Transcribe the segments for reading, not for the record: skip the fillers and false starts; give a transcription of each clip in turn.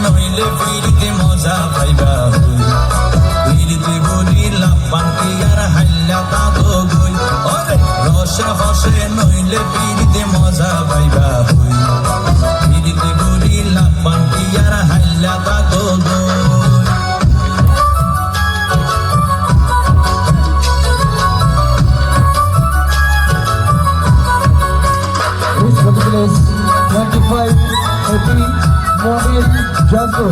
নইলে ফিরিতে মজা পাইবা ফিরিতে বলি লাপান কি আর হাইলা তাগো গই ওরে রসে হসে নইলে ফিরিতে মজা পাইবা ফিরিতে বলি লাপান কি আর হাইলা তাগো গই Model Jazzo,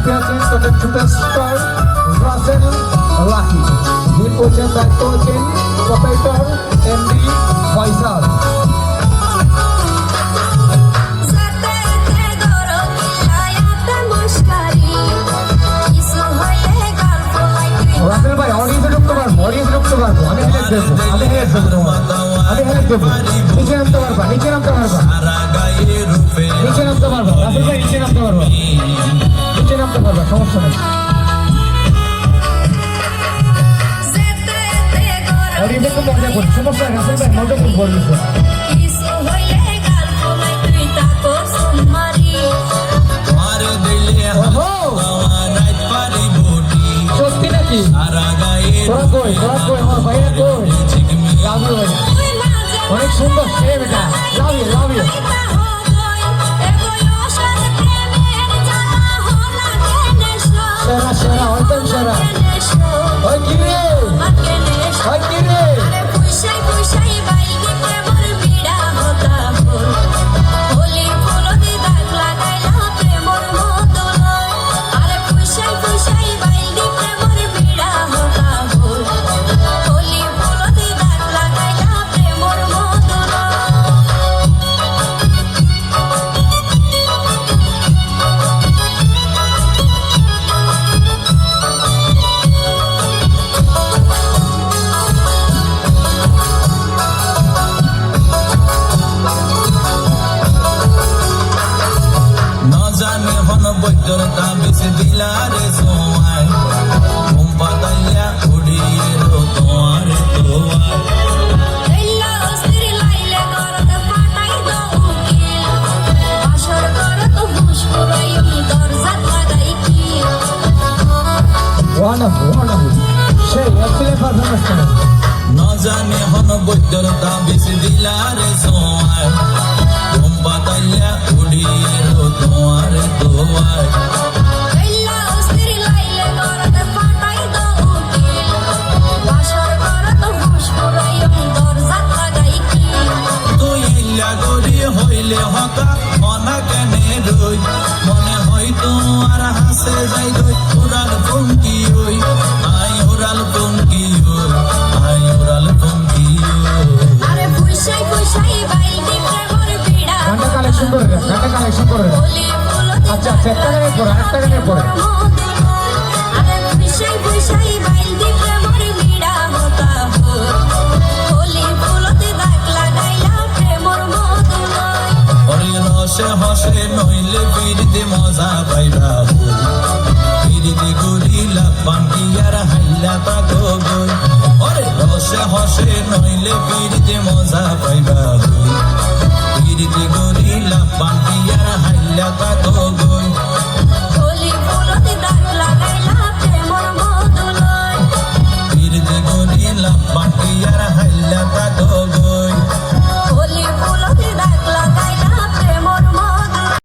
champion of the superstar Russell Lucky. He coached by coaching Professor MD Faisal. Russell bhai, audience look to bar, audience look to bar. Ame help debu, ame help debu, ame help debu. Niche namte parba, niche namte parba. নিচে নামতে পারবা রাসেল ভাই নিচে নামতে পারবা নিচে নামতে পারবা সমস্যা নেই আর এই দেখো মজা করি সমস্যা রাসেল ভাই মজা খুব বলছো কিছু হইলে গাল ফলাই তুই তাকো সুমারি মারে দিলে নাইট পারি বডি সত্যি নাকি সারা গায়ে তোরা কই আমার ভাইরা কই লাভ ইউ অনেক সুন্দর সে বেটা love you Shara, ontem shara. Oi kire. Oi kire. Are pushai bai di premor bida hota bol. Holi polo di dag lagaila premor modolo. Are pushai bai di premor bida hota bol. Holi polo di dag lagaila premor modolo. বৈদ্যর তাবিজ দিলারে সোয়াই ঘুম পাতাইয়া উড়িয়ে rho তোমার তোয়াই এল্লা অস্থির লাইলে করত ফাটাই দো উকিল বাসর করত হুশ পুরাই দরজাত লাগাই কি ওয়ান্ডারফুল সেই এক্সেলেন্ট পারফরম্যান্স করে না জানে হন বৈদ্যর তাবিজ দিলারে সোয়াই ঘুম পাতাইয়া উড়িয়ে রো তোমার তোয়াই এল্লা অস্থির লাইলে করত ফাটাই দো উকিল বাসর করত হুশ পুরাই দরজাত লাগাই কি তুই এল্লা গরি হইলে হকা মনা কেনে রই মনে হয়তো আর হাসে যাই গই উড়াল ফঙ্কি হই আই উড়াল ফঙ্কি হই আই উড়াল ফঙ্কি হই আরে ফুইসাই বাই দি প্রেমর বিড়া গানটা কালেকশন করে আচ্ছা একটা গানের পরে আরে ফুইসাই বাই দি প্রেমর বিড়া হতা হোলি ফুলতে দাগ লাগাইলা প্রেমর মধুলয় ওরে হসে নইলে ফিরিতে মজা পাইবা ফিরিতে গরিলা পান্তি আর হাইলা তাকো গই ওরে হসে নইলে ফিরিতে মজা পাইবা ফিরিতে গরিলা পান্তি আর হাইলা তাকো